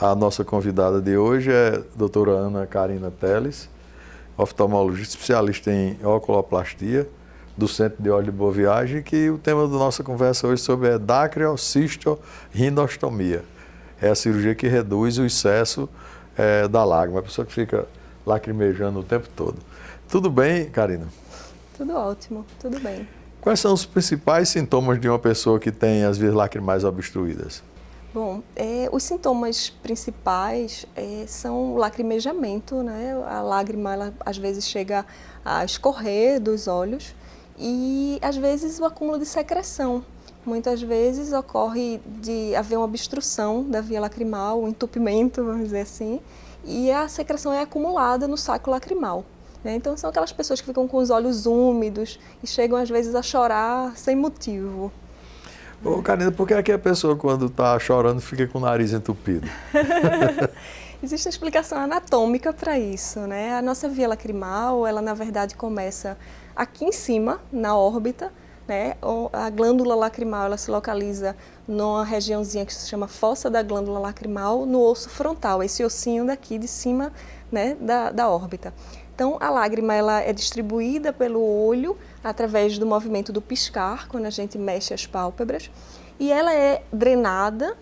A nossa convidada de hoje é a doutora Ana Carina Teles, oftalmologista especialista em oculoplastia, do Centro de Olho de Boa Viagem, que o tema da nossa conversa hoje sobre é dacriocistosrinostomia. É a cirurgia que reduz o excesso da lágrima, a pessoa que fica lacrimejando o tempo todo. Tudo bem, Carina? Tudo ótimo, tudo bem. Quais são os principais sintomas de uma pessoa que tem as vias lacrimais obstruídas? Bom, os sintomas principais são o lacrimejamento, né? A lágrima, ela, às vezes, chega a escorrer dos olhos e, às vezes, o acúmulo de secreção. Muitas vezes ocorre de haver uma obstrução da via lacrimal, um entupimento, vamos dizer assim, e a secreção é acumulada no saco lacrimal. Então, são aquelas pessoas que ficam com os olhos úmidos e chegam, às vezes, a chorar sem motivo. Ô, Carina, por que é que a pessoa, quando está chorando, fica com o nariz entupido? Existe uma explicação anatômica para isso, né? A nossa via lacrimal, ela, na verdade, começa aqui em cima, na órbita, né? A glândula lacrimal, ela se localiza numa regiãozinha que se chama fossa da glândula lacrimal, no osso frontal, esse ossinho daqui de cima, né, da órbita. Então, a lágrima, ela é distribuída pelo olho através do movimento do piscar, quando a gente mexe as pálpebras, e ela é drenada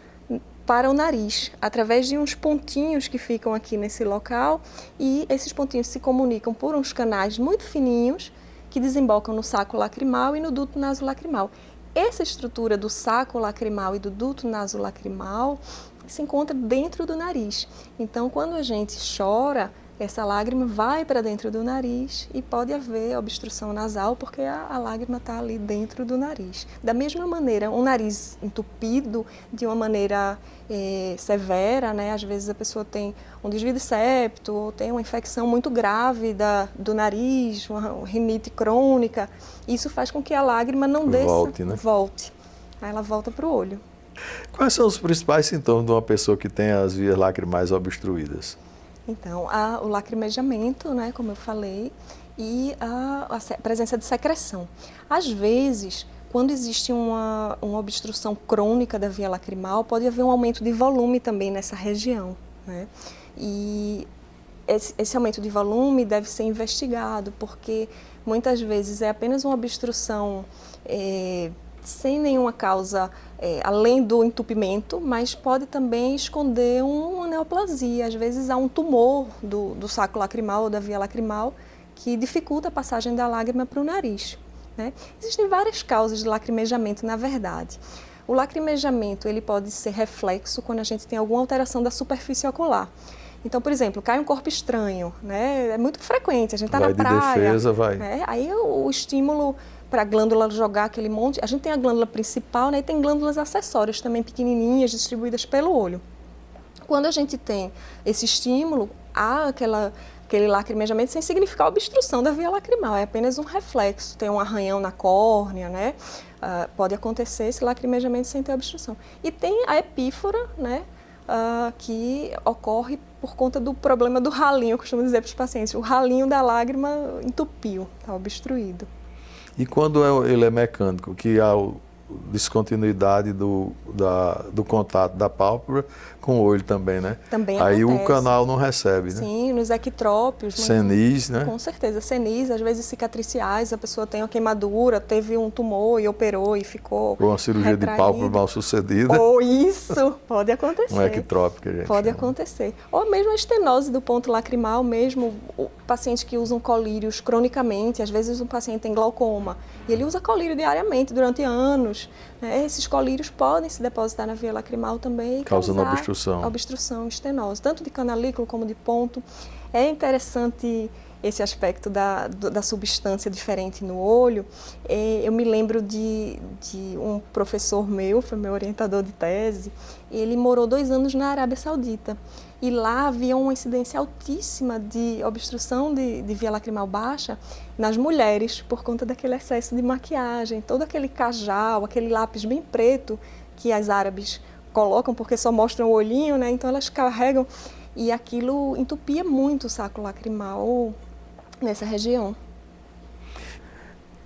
para o nariz, através de uns pontinhos que ficam aqui nesse local, e esses pontinhos se comunicam por uns canais muito fininhos que desembocam no saco lacrimal e no duto nasolacrimal. Essa estrutura do saco lacrimal e do duto nasolacrimal se encontra dentro do nariz. Então, quando a gente chora, essa lágrima vai para dentro do nariz e pode haver obstrução nasal porque a lágrima está ali dentro do nariz. Da mesma maneira, um nariz entupido de uma maneira severa, né? Às vezes a pessoa tem um desvio de septo, ou tem uma infecção muito grave do nariz, uma rinite crônica. Isso faz com que a lágrima não desça, volte. Aí ela volta para o olho. Quais são os principais sintomas de uma pessoa que tem as vias lacrimais obstruídas? Então, o lacrimejamento, né, como eu falei, e a presença de secreção. Às vezes, quando existe uma obstrução crônica da via lacrimal, pode haver um aumento de volume também nessa região, né? E esse aumento de volume deve ser investigado, porque muitas vezes é apenas uma obstrução sem nenhuma causa além do entupimento, mas pode também esconder uma neoplasia. Às vezes há um tumor do saco lacrimal ou da via lacrimal que dificulta a passagem da lágrima para o nariz, né? Existem várias causas de lacrimejamento, na verdade. O lacrimejamento ele pode ser reflexo quando a gente tem alguma alteração da superfície ocular. Então, por exemplo, cai um corpo estranho, né? É muito frequente, a gente está na praia. Vai de defesa, vai. Né? Aí o estímulo para a glândula jogar aquele monte, a gente tem a glândula principal, né, e tem glândulas acessórias também pequenininhas, distribuídas pelo olho. Quando a gente tem esse estímulo, há aquele lacrimejamento sem significar obstrução da via lacrimal, é apenas um reflexo, tem um arranhão na córnea, né, pode acontecer esse lacrimejamento sem ter obstrução. E tem a epífora, né, que ocorre por conta do problema do ralinho, eu costumo dizer para os pacientes, o ralinho da lágrima entupiu, está obstruído. E quando ele é mecânico, que há descontinuidade do contato da pálpebra com o olho também, né? Também aí acontece. O canal não recebe, né? Sim, nos equitrópios. Senis, né? Com certeza, senis, às vezes cicatriciais, a pessoa tem uma queimadura, teve um tumor e operou e ficou ou uma cirurgia retraído. De pálpebra mal sucedida. Ou isso, pode acontecer. Um ectrópico, gente. Pode acontecer. Ou mesmo a estenose do ponto lacrimal, mesmo pacientes que usam colírios cronicamente, às vezes um paciente tem glaucoma, e ele usa colírio diariamente durante anos, né? Esses colírios podem se depositar na via lacrimal também e causando causar obstrução, estenose, tanto de canalículo como de ponto. É interessante esse aspecto da substância diferente no olho. Eu me lembro de um professor meu, foi meu orientador de tese, ele morou 2 anos na Arábia Saudita. E lá havia uma incidência altíssima de obstrução de via lacrimal baixa nas mulheres, por conta daquele excesso de maquiagem, todo aquele cajal, aquele lápis bem preto que as árabes colocam, porque só mostram o olhinho, né? Então elas carregam, e aquilo entupia muito o saco lacrimal nessa região.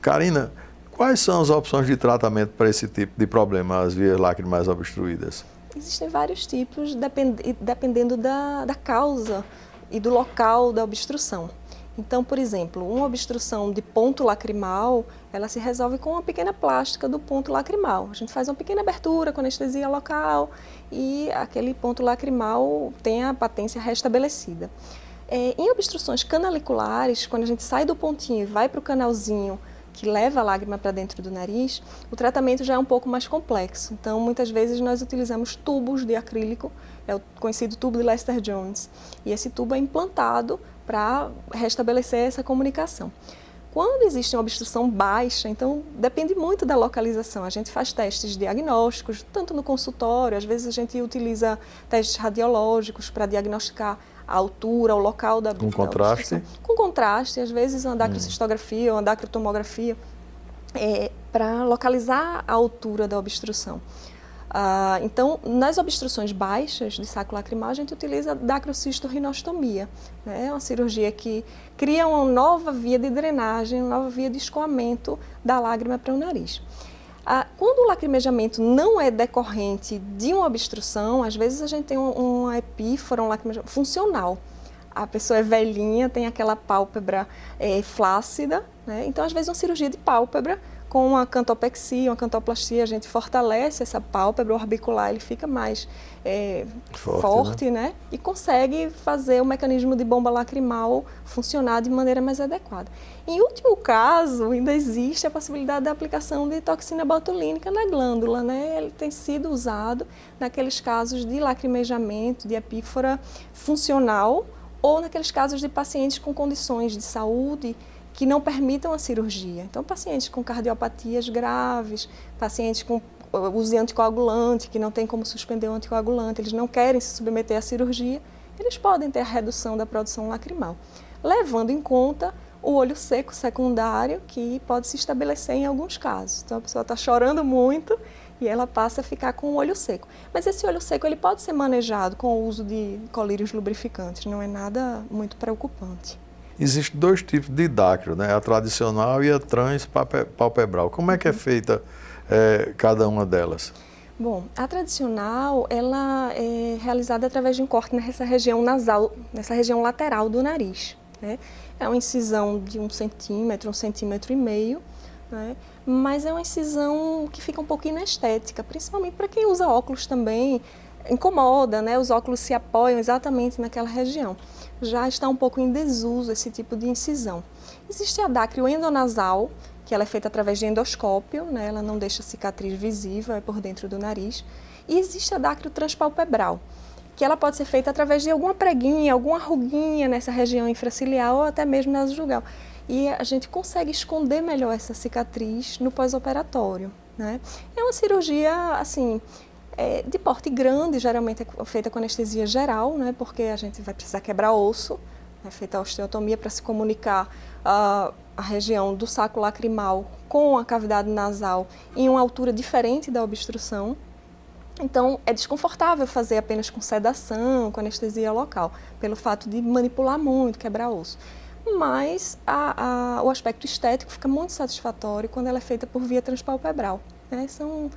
Carina, quais são as opções de tratamento para esse tipo de problema, as vias lacrimais obstruídas? Existem vários tipos, dependendo da causa e do local da obstrução. Então, por exemplo, uma obstrução de ponto lacrimal, ela se resolve com uma pequena plástica do ponto lacrimal. A gente faz uma pequena abertura com anestesia local e aquele ponto lacrimal tem a patência restabelecida. Em obstruções canaliculares, quando a gente sai do pontinho e vai para o canalzinho que leva a lágrima para dentro do nariz, o tratamento já é um pouco mais complexo. Então, muitas vezes nós utilizamos tubos de acrílico, é o conhecido tubo de Lester-Jones, e esse tubo é implantado para restabelecer essa comunicação. Quando existe uma obstrução baixa, então depende muito da localização. A gente faz testes diagnósticos, tanto no consultório, às vezes a gente utiliza testes radiológicos para diagnosticar a altura, o local da Com contraste? Com contraste, às vezes uma dacricistografia ou uma dacritomografia, para localizar a altura da obstrução. Então, nas obstruções baixas de saco lacrimal, a gente utiliza a dacricistorrinostomia. É uma cirurgia que cria uma nova via de drenagem, uma nova via de escoamento da lágrima para o nariz. Quando o lacrimejamento não é decorrente de uma obstrução, às vezes a gente tem uma epífora, um lacrimejamento funcional. A pessoa é velhinha, tem aquela pálpebra flácida, né? Então às vezes uma cirurgia de pálpebra com uma cantopexia, uma cantoplastia, a gente fortalece essa pálpebra, o orbicular ele fica mais forte, né? E consegue fazer o mecanismo de bomba lacrimal funcionar de maneira mais adequada. Em último caso, ainda existe a possibilidade da aplicação de toxina botulínica na glândula, né? Ele tem sido usado naqueles casos de lacrimejamento, de epífora funcional, ou naqueles casos de pacientes com condições de saúde que não permitam a cirurgia. Então, pacientes com cardiopatias graves, pacientes com uso de anticoagulante, que não tem como suspender o anticoagulante, eles não querem se submeter à cirurgia, eles podem ter a redução da produção lacrimal, levando em conta o olho seco secundário, que pode se estabelecer em alguns casos. Então, a pessoa está chorando muito e ela passa a ficar com o olho seco. Mas esse olho seco ele pode ser manejado com o uso de colírios lubrificantes, não é nada muito preocupante. Existem dois tipos de dácrio, né? A tradicional e a transpalpebral. Como é que é feita cada uma delas? Bom, a tradicional, ela é realizada através de um corte nessa região nasal, nessa região lateral do nariz, né? É uma incisão de 1 centímetro, 1,5 centímetros, né? Mas é uma incisão que fica um pouco inestética, principalmente para quem usa óculos também, incomoda, né? Os óculos se apoiam exatamente naquela região. Já está um pouco em desuso esse tipo de incisão. Existe a dácrio endonasal, que ela é feita através de endoscópio, né? Ela não deixa cicatriz visível, é por dentro do nariz. E existe a dácrio transpalpebral, que ela pode ser feita através de alguma preguinha, alguma ruguinha nessa região infraciliar ou até mesmo nasogenital. E a gente consegue esconder melhor essa cicatriz no pós-operatório, né? É uma cirurgia, assim, de porte grande, geralmente é feita com anestesia geral, né? Porque a gente vai precisar quebrar osso, é feita a osteotomia para se comunicar a região do saco lacrimal com a cavidade nasal em uma altura diferente da obstrução. Então, é desconfortável fazer apenas com sedação, com anestesia local, pelo fato de manipular muito, quebrar osso. Mas o aspecto estético fica muito satisfatório quando ela é feita por via transpalpebral, né? São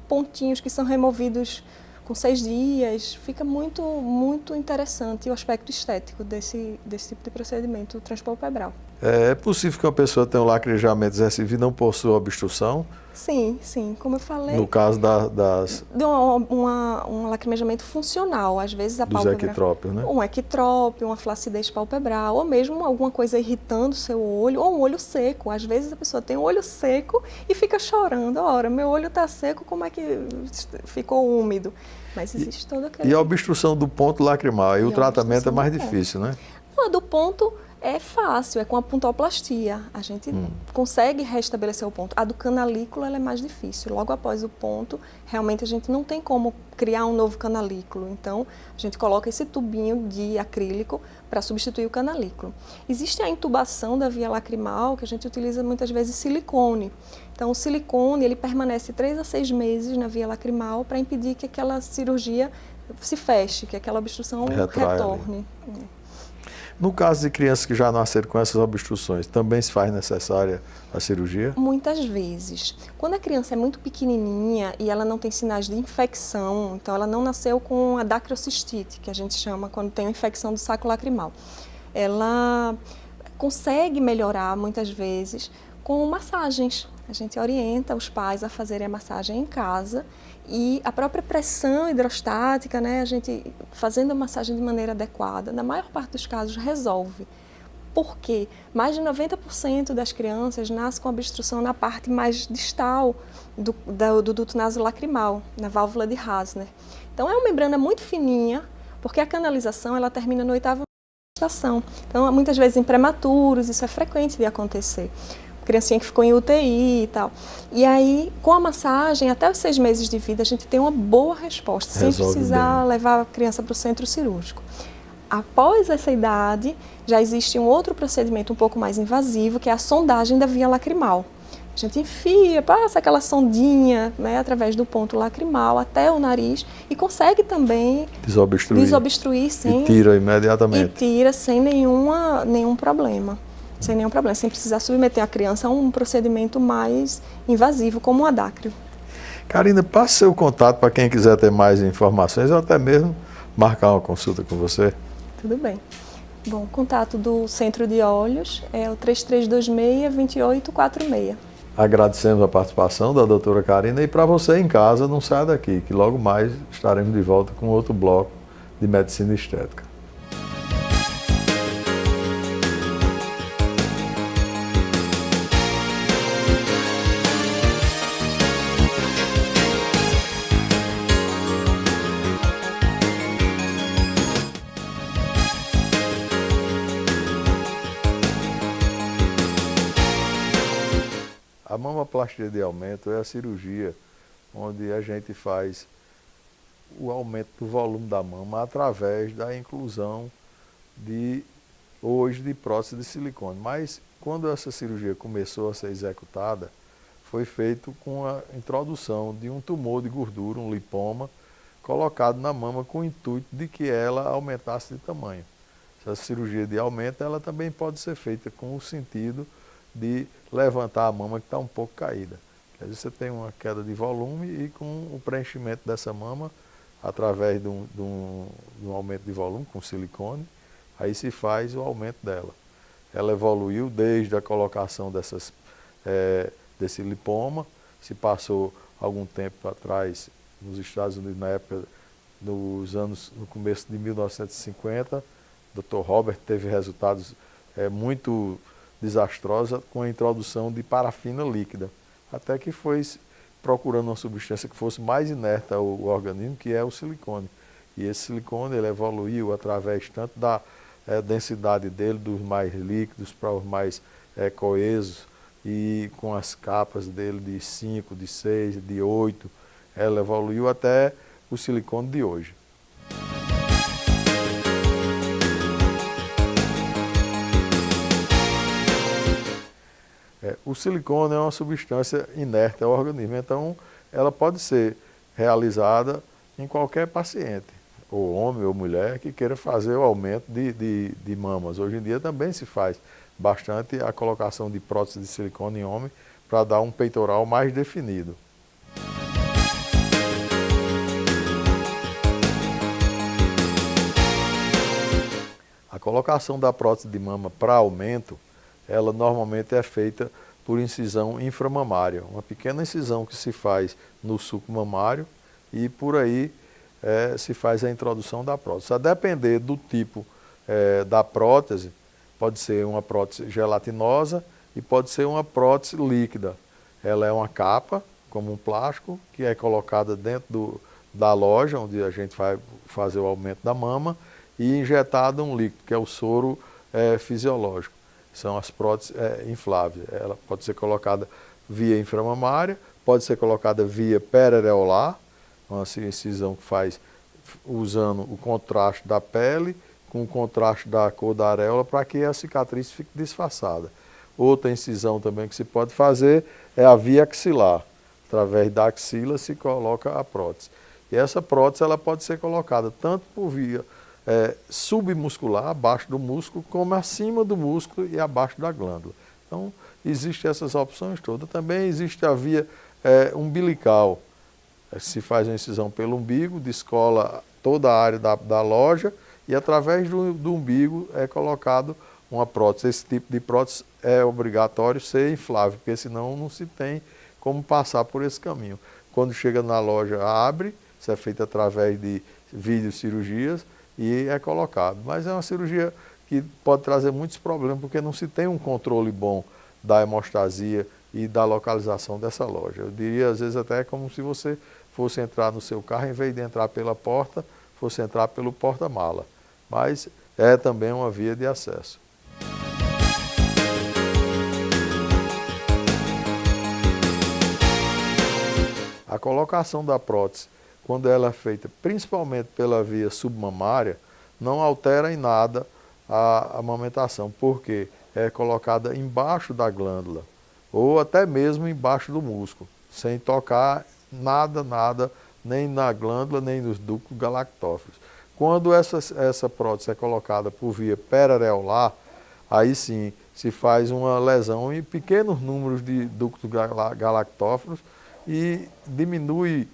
pontinhos que são removidos com 6 dias, fica muito, muito interessante o aspecto estético desse tipo de procedimento transpalpebral. É possível que uma pessoa tenha um lacrimejamento excessivo e não possua obstrução? Sim, sim, como eu falei. No caso das... De um lacrimejamento funcional, às vezes a pálpebra... Dos equitrópios, né? Um equitrópio, uma flacidez palpebral, ou mesmo alguma coisa irritando o seu olho, ou um olho seco. Às vezes a pessoa tem um olho seco e fica chorando. Ora, meu olho está seco, como é que ficou úmido? Mas existe todo aquele... E a obstrução do ponto lacrimal, aí o tratamento é mais difícil, né? A do ponto é fácil, é com a puntoplastia. A gente consegue restabelecer o ponto. A do canalículo ela é mais difícil. Logo após o ponto, realmente a gente não tem como criar um novo canalículo. Então, a gente coloca esse tubinho de acrílico para substituir o canalículo. Existe a intubação da via lacrimal, que a gente utiliza muitas vezes silicone. Então, o silicone ele permanece 3 a 6 meses na via lacrimal para impedir que aquela cirurgia se feche, que aquela obstrução retorne. No caso de crianças que já nasceram com essas obstruções, também se faz necessária a cirurgia? Muitas vezes. Quando a criança é muito pequenininha e ela não tem sinais de infecção, então ela não nasceu com a dacriocistite, que a gente chama quando tem uma infecção do saco lacrimal. Ela consegue melhorar muitas vezes com massagens. A gente orienta os pais a fazerem a massagem em casa e a própria pressão hidrostática, né, a gente fazendo a massagem de maneira adequada, na maior parte dos casos resolve. Porque mais de 90% das crianças nascem com obstrução na parte mais distal do duto nasolacrimal, na válvula de Hasner. Então é uma membrana muito fininha, porque a canalização ela termina no 8º mês de gestação. Então muitas vezes em prematuros, isso é frequente de acontecer. Criancinha que ficou em UTI e tal. E aí, com a massagem, até os 6 meses de vida, a gente tem uma boa resposta, sem precisar levar a criança para o centro cirúrgico. Após essa idade, já existe um outro procedimento um pouco mais invasivo, que é a sondagem da via lacrimal. A gente enfia, passa aquela sondinha, né, através do ponto lacrimal até o nariz e consegue também desobstruir sem, e tira imediatamente. E tira sem nenhum problema. Sem nenhum problema, sem precisar submeter a criança a um procedimento mais invasivo, como o adácrio. Karina, passe seu contato para quem quiser ter mais informações ou até mesmo marcar uma consulta com você. Tudo bem. Bom, o contato do Centro de Olhos é o 3326-2846. Agradecemos a participação da doutora Karina e para você em casa, não saia daqui, que logo mais estaremos de volta com outro bloco de Medicina Estética. A mamoplastia de aumento é a cirurgia onde a gente faz o aumento do volume da mama através da inclusão hoje de prótese de silicone. Mas quando essa cirurgia começou a ser executada, foi feito com a introdução de um tumor de gordura, um lipoma, colocado na mama com o intuito de que ela aumentasse de tamanho. Essa cirurgia de aumento ela também pode ser feita com o sentido de levantar a mama que está um pouco caída. Quer dizer, você tem uma queda de volume e com o preenchimento dessa mama, através de um aumento de volume com silicone, aí se faz o aumento dela. Ela evoluiu desde a colocação desse lipoma, se passou algum tempo atrás nos Estados Unidos, na época no começo de 1950, o Dr. Robert teve resultados muito desastrosa com a introdução de parafina líquida, até que foi procurando uma substância que fosse mais inerte ao organismo, que é o silicone. E esse silicone ele evoluiu através tanto da densidade dele, dos mais líquidos para os mais coesos, e com as capas dele de 5, de 6, de 8, ela evoluiu até o silicone de hoje. O silicone é uma substância inerte ao organismo, então ela pode ser realizada em qualquer paciente, ou homem ou mulher, que queira fazer o aumento de mamas. Hoje em dia também se faz bastante a colocação de prótese de silicone em homem para dar um peitoral mais definido. A colocação da prótese de mama para aumento, ela normalmente é feita por incisão inframamária, uma pequena incisão que se faz no suco mamário e por aí se faz a introdução da prótese. A depender do tipo da prótese, pode ser uma prótese gelatinosa e pode ser uma prótese líquida. Ela é uma capa, como um plástico, que é colocada dentro da loja, onde a gente vai fazer o aumento da mama, e injetado um líquido, que é o soro fisiológico. São as próteses infláveis. Ela pode ser colocada via inframamária, pode ser colocada via periareolar, uma incisão que faz usando o contraste da pele com o contraste da cor da areola para que a cicatriz fique disfarçada. Outra incisão também que se pode fazer é a via axilar. Através da axila se coloca a prótese. E essa prótese ela pode ser colocada tanto por via submuscular, abaixo do músculo, como acima do músculo e abaixo da glândula. Então, existem essas opções todas. Também existe a via umbilical. Se faz uma incisão pelo umbigo, descola toda a área da loja e através do umbigo é colocado uma prótese. Esse tipo de prótese é obrigatório ser inflável, porque senão não se tem como passar por esse caminho. Quando chega na loja, abre, isso é feito através de videocirurgias e é colocado. Mas é uma cirurgia que pode trazer muitos problemas, porque não se tem um controle bom da hemostasia e da localização dessa loja. Eu diria, às vezes, até como se você fosse entrar no seu carro, em vez de entrar pela porta, fosse entrar pelo porta-mala. Mas é também uma via de acesso. A colocação da prótese, quando ela é feita principalmente pela via submamária, não altera em nada a amamentação, porque é colocada embaixo da glândula, ou até mesmo embaixo do músculo, sem tocar nada, nem na glândula, nem nos ductos galactóferos. Quando essa prótese é colocada por via periareolar, aí sim se faz uma lesão em pequenos números de ductos galactóferos e diminui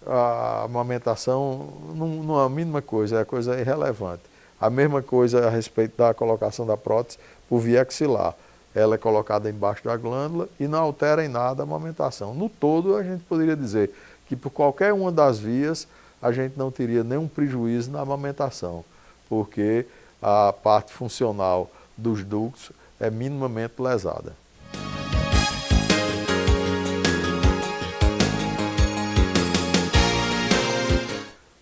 a amamentação numa mínima coisa, é coisa irrelevante. A mesma coisa a respeito da colocação da prótese por via axilar. Ela é colocada embaixo da glândula e não altera em nada a amamentação. No todo, a gente poderia dizer que por qualquer uma das vias, a gente não teria nenhum prejuízo na amamentação, porque a parte funcional dos ductos é minimamente lesada.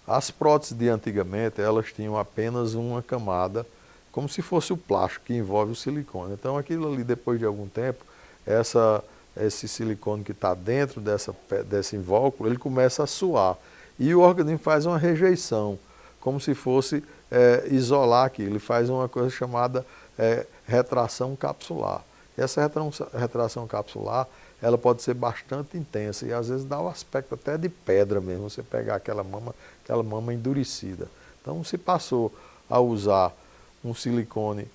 As próteses de antigamente, elas tinham apenas uma camada, como se fosse o plástico que envolve o silicone. Então aquilo ali, depois de algum tempo, esse silicone que está dentro desse invólucro, ele começa a suar. E o organismo faz uma rejeição, como se fosse isolar aquilo. Ele faz uma coisa chamada retração capsular. Essa retração capsular, ela pode ser bastante intensa e às vezes dá o aspecto até de pedra mesmo, você pegar aquela mama endurecida. Então se passou a usar um silicone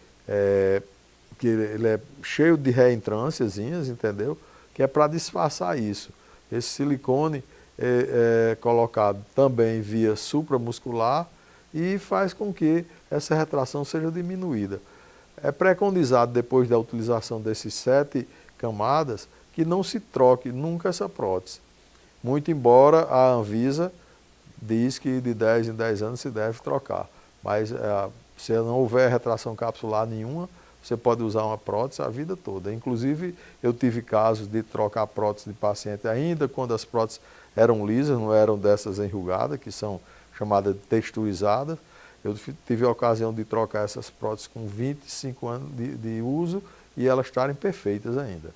que ele é cheio de reentrânciazinhas, entendeu? Que é para disfarçar isso. Esse silicone é colocado também via supramuscular e faz com que essa retração seja diminuída. É preconizado, depois da utilização desses 7 camadas, que não se troque nunca essa prótese. Muito embora a Anvisa diz que de 10 em 10 anos se deve trocar. Mas se não houver retração capsular nenhuma, você pode usar uma prótese a vida toda. Inclusive, eu tive casos de trocar prótese de paciente ainda quando as próteses eram lisas, não eram dessas enrugadas, que são chamadas de texturizadas. Eu tive a ocasião de trocar essas próteses com 25 anos de uso e elas estarem perfeitas ainda.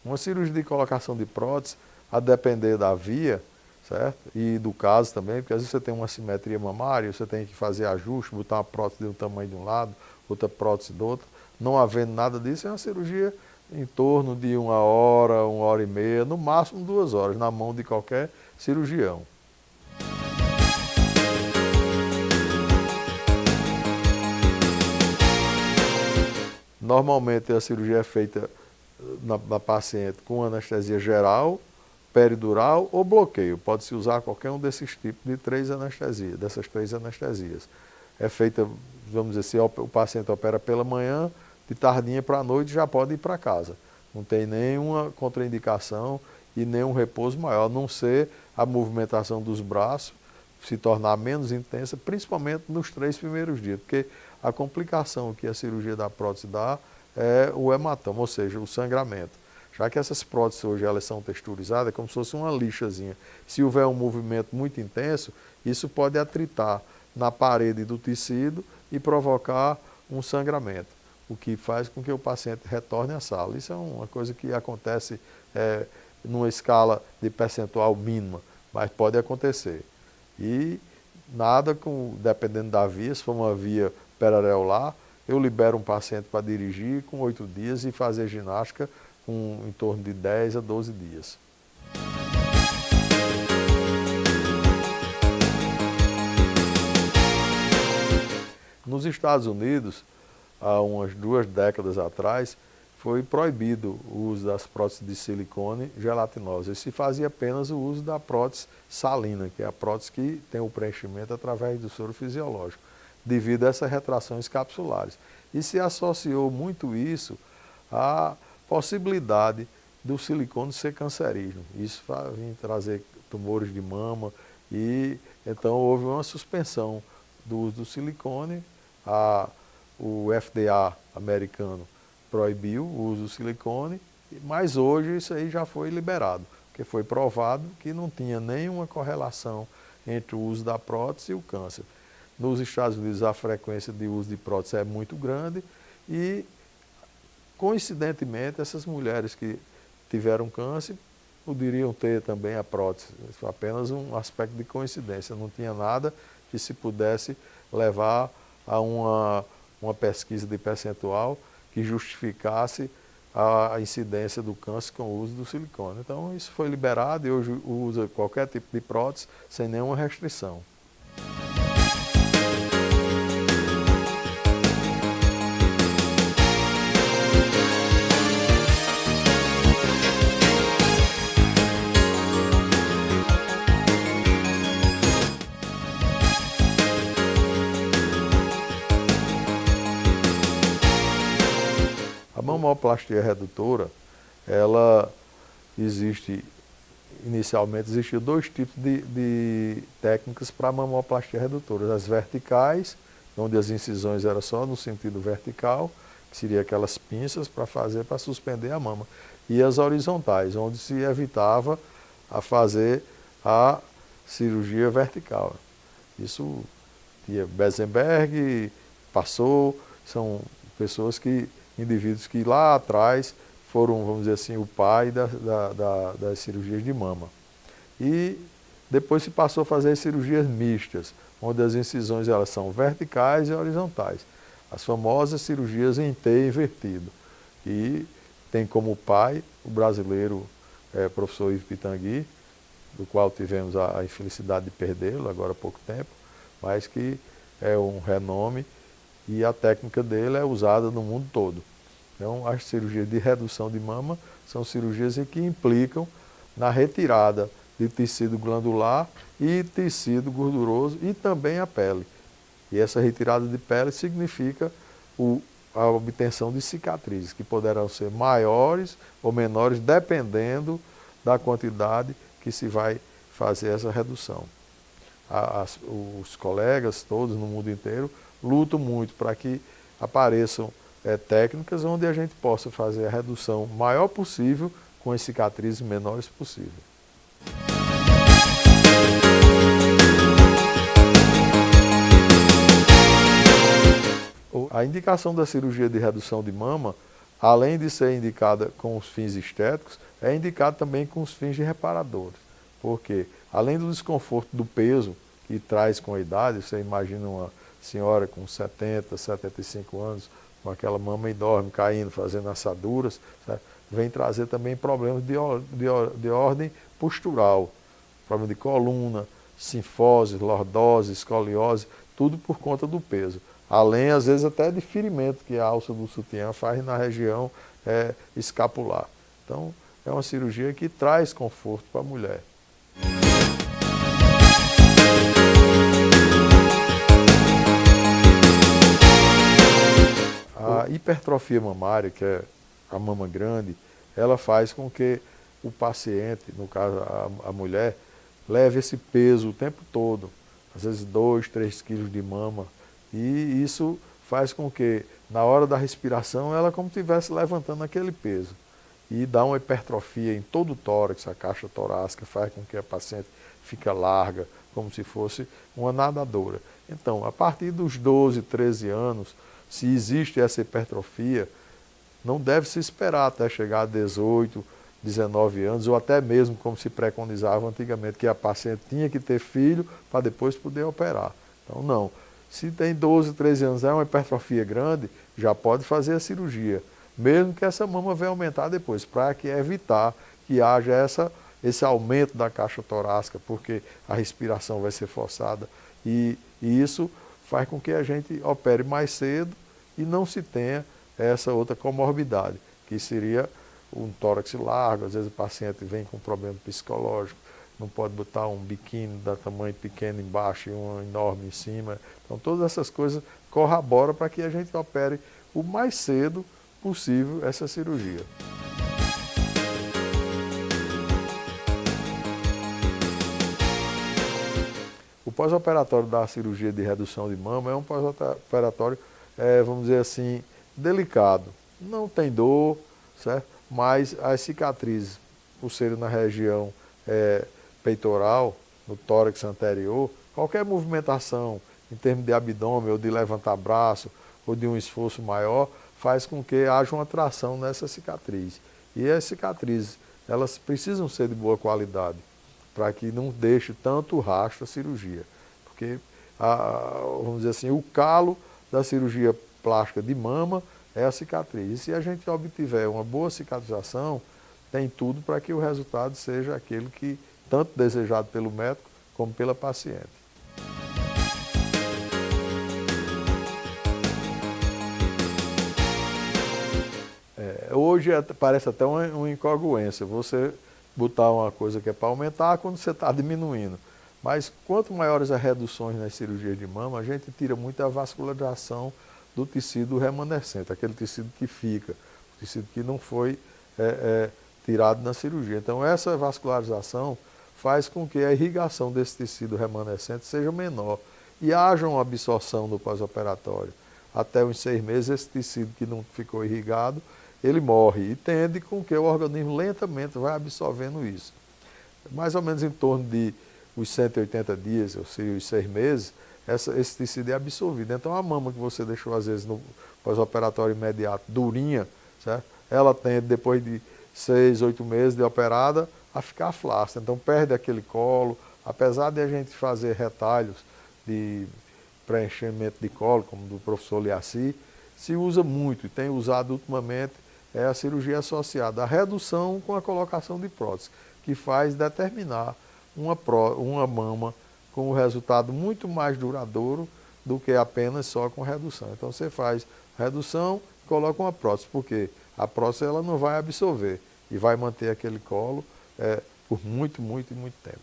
Uma cirurgia de colocação de prótese, a depender da via, certo? E do caso também, porque às vezes você tem uma assimetria mamária, você tem que fazer ajuste, botar uma prótese de um tamanho de um lado, outra prótese do outro. Não havendo nada disso, é uma cirurgia em torno de 1 hora e meia, no máximo 2 horas, na mão de qualquer cirurgião. Normalmente a cirurgia é feita na paciente com anestesia geral, peridural ou bloqueio. Pode-se usar qualquer um desses tipos de 3 anestesias, dessas 3 anestesias. É feita, vamos dizer, se o paciente opera pela manhã, de tardinha para a noite já pode ir para casa. Não tem nenhuma contraindicação e nenhum repouso maior, a não ser a movimentação dos braços se tornar menos intensa, principalmente nos 3 primeiros dias, porque a complicação que a cirurgia da prótese dá é o hematoma, ou seja, o sangramento. Já que essas próteses hoje elas são texturizadas, é como se fosse uma lixazinha. Se houver um movimento muito intenso, isso pode atritar na parede do tecido e provocar um sangramento, o que faz com que o paciente retorne à sala. Isso é uma coisa que acontece numa escala de percentual mínima, mas pode acontecer. E nada, dependendo da via, se for uma via periareolar, eu libero um paciente para dirigir com 8 dias e fazer ginástica com em torno de 10 a 12 dias. Nos Estados Unidos, há umas 2 décadas atrás, foi proibido o uso das próteses de silicone gelatinosas. Se fazia apenas o uso da prótese salina, que é a prótese que tem o preenchimento através do soro fisiológico, devido a essas retrações capsulares. E se associou muito isso à possibilidade do silicone ser cancerígeno. Isso vai trazer tumores de mama e então houve uma suspensão do uso do silicone. O FDA americano proibiu o uso do silicone, mas hoje isso aí já foi liberado, porque foi provado que não tinha nenhuma correlação entre o uso da prótese e o câncer. Nos Estados Unidos a frequência de uso de prótese é muito grande e, coincidentemente, essas mulheres que tiveram câncer poderiam ter também a prótese. Isso foi apenas um aspecto de coincidência, não tinha nada que se pudesse levar a uma pesquisa de percentual que justificasse a incidência do câncer com o uso do silicone. Então isso foi liberado e hoje usa qualquer tipo de prótese sem nenhuma restrição. A mamoplastia redutora, ela inicialmente existiam 2 tipos de técnicas para a mamoplastia redutora. As verticais, onde as incisões eram só no sentido vertical, que seria aquelas pinças para suspender a mama. E as horizontais, onde se evitava a fazer a cirurgia vertical. Isso tinha Besenberg, passou, são indivíduos que lá atrás foram, vamos dizer assim, o pai das cirurgias de mama. E depois se passou a fazer as cirurgias mistas, onde as incisões elas são verticais e horizontais. As famosas cirurgias em T invertido. E tem como pai o brasileiro professor Ivo Pitangui, do qual tivemos a infelicidade de perdê-lo agora há pouco tempo, mas que é um renome e a técnica dele é usada no mundo todo. Então, as cirurgias de redução de mama são cirurgias que implicam na retirada de tecido glandular e tecido gorduroso e também a pele. E essa retirada de pele significa a obtenção de cicatrizes, que poderão ser maiores ou menores, dependendo da quantidade que se vai fazer essa redução. Os colegas todos no mundo inteiro lutam muito para que apareçam técnicas onde a gente possa fazer a redução maior possível com as cicatrizes menores possível. A indicação da cirurgia de redução de mama, além de ser indicada com os fins estéticos, é indicada também com os fins de reparadores. Porque, além do desconforto do peso que traz com a idade, você imagina uma senhora com 70, 75 anos, com aquela mama enorme caindo, fazendo assaduras, certo? Vem trazer também problemas de ordem postural, problema de coluna, sinfose, lordose, escoliose, tudo por conta do peso. Além, às vezes, até de ferimento que a alça do sutiã faz na região escapular. Então, é uma cirurgia que traz conforto para a mulher. A hipertrofia mamária, que é a mama grande, ela faz com que o paciente, no caso a mulher, leve esse peso o tempo todo, às vezes 2, 3 quilos de mama, e isso faz com que, na hora da respiração, ela como estivesse levantando aquele peso. E dá uma hipertrofia em todo o tórax, a caixa torácica, faz com que a paciente fique larga, como se fosse uma nadadora. Então, a partir dos 12, 13 anos, se existe essa hipertrofia, não deve se esperar até chegar a 18, 19 anos, ou até mesmo como se preconizava antigamente, que a paciente tinha que ter filho para depois poder operar. Então, não. Se tem 12, 13 anos, é uma hipertrofia grande, já pode fazer a cirurgia. mesmo que essa mama venha aumentar depois, para que evitar que haja esse aumento da caixa torácica, porque a respiração vai ser forçada e isso faz com que a gente opere mais cedo e não se tenha essa outra comorbidade, que seria um tórax largo. Às vezes o paciente vem com problema psicológico, não pode botar um biquíni da tamanho pequeno embaixo e um enorme em cima. Então todas essas coisas corroboram para que a gente opere o mais cedo possível essa cirurgia. O pós-operatório da cirurgia de redução de mama é um pós-operatório, vamos dizer assim, delicado. Não tem dor, certo? Mas as cicatrizes, por serem na região peitoral, no tórax anterior, qualquer movimentação em termos de abdômen ou de levantar braço ou de um esforço maior, faz com que haja uma tração nessa cicatriz. E as cicatrizes, elas precisam ser de boa qualidade, para que não deixe tanto rastro a cirurgia. Porque, vamos dizer assim, o calo da cirurgia plástica de mama é a cicatriz. E se a gente obtiver uma boa cicatrização, tem tudo para que o resultado seja aquele que tanto desejado pelo médico como pela paciente. Hoje parece até uma incongruência você botar uma coisa que é para aumentar quando você está diminuindo. Mas quanto maiores as reduções nas cirurgias de mama, a gente tira muita vascularização do tecido remanescente, aquele tecido que fica, o tecido que não foi tirado na cirurgia. Então essa vascularização faz com que a irrigação desse tecido remanescente seja menor e haja uma absorção no pós-operatório. Até uns 6 meses esse tecido que não ficou irrigado, ele morre e tende com que o organismo lentamente vai absorvendo isso. Mais ou menos em torno de os 180 dias, ou seja, os 6 meses, esse tecido é absorvido. Então a mama que você deixou às vezes no pós-operatório imediato, durinha, certo? Ela tende depois de 6, 8 meses de operada a ficar flácida. Então perde aquele colo, apesar de a gente fazer retalhos de preenchimento de colo, como do professor Liaci, se usa muito e tem usado ultimamente a cirurgia associada à redução com a colocação de prótese, que faz determinar uma mama com um resultado muito mais duradouro do que apenas só com redução. Então você faz redução e coloca uma prótese, porque a prótese ela não vai absorver e vai manter aquele colo por muito, muito, muito tempo.